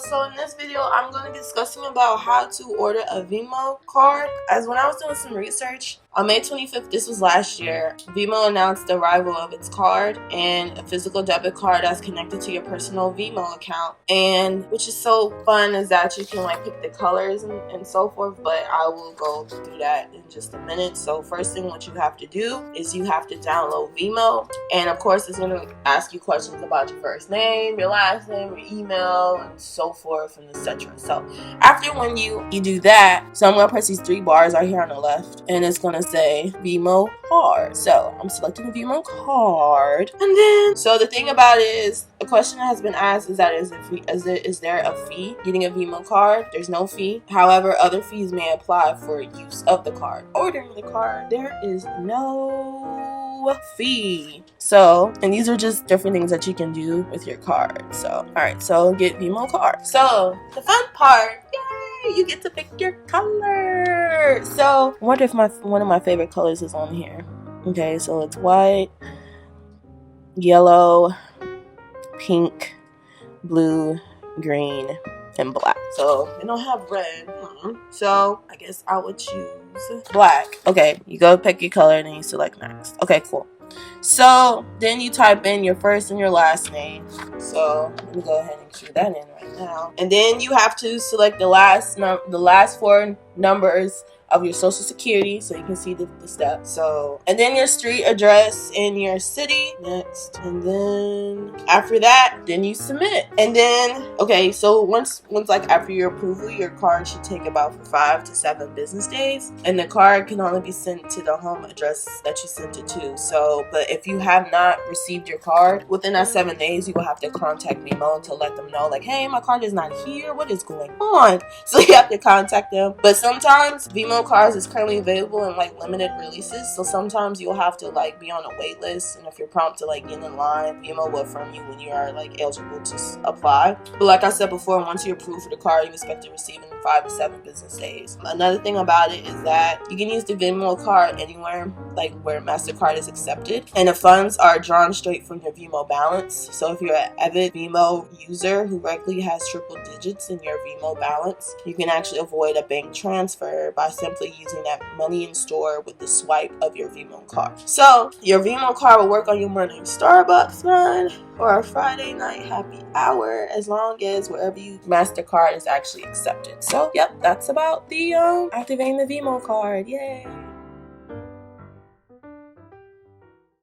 video. So in this video, I'm going to be discussing about how to order a Venmo card. As when I was doing some research, on May 25th, this was last year, Venmo announced the arrival of its card and a physical debit card that's connected to your personal Venmo account. And which is so fun is that you can like pick the colors and so forth, but I will go through that in just a minute. So first thing what you have to do is you have to download Venmo, and of course it's going to ask you questions about your first name, your last name, your email, and so forth and etc. So after when you do that, so I'm going to press these three bars right here on the left, and it's going to say Venmo card. So I'm selecting the Venmo card, and then so the thing about it is the question that has been asked is that is there a fee getting a Venmo card? There's no fee. However, other fees may apply for use of the card. Ordering the card, there is no fee. So, and these are just different things that you can do with your card. So, all right, so get Venmo card. So the fun part, yay, you get to pick your color. So I wonder if one of my favorite colors is on here. Okay, so it's white, yellow, pink, blue, green, and black. So they don't have red. So I guess I would choose black. Okay, you go pick your color and then you select next. Okay, cool. So then you type in your first and your last name. So let me go ahead and cue that in right now. And then you have to select the last four numbers of your social security so you can see the steps. So, and then your street address in your city. Next. And then after that, then you submit. And then, okay, so once like after your approval, your card should take about 5 to 7 business days. And the card can only be sent to the home address that you sent it to. So, but if you have not received your card within that 7 days, you will have to contact Venmo to let them know like, hey, my card is not here. What is going on? So you have to contact them. But sometimes Venmo cards is currently available in like limited releases, so sometimes you'll have to like be on a wait list, and if you're prompted to like get in line, Venmo will affirm you when you are like eligible to apply. But like I said before, once you're approved for the card, you expect to receive it in 5 to 7 business days. Another thing about it is that you can use the Venmo card anywhere like where Mastercard is accepted, and the funds are drawn straight from your Venmo balance. So if you're an avid Venmo user who regularly has triple digits in your Venmo balance, you can actually avoid a bank transfer by simply using that money in store with the swipe of your Venmo card. So your Venmo card will work on your morning Starbucks run or a Friday night happy hour, as long as wherever you Mastercard is actually accepted. So yep, that's about the activating the Venmo card. Yay!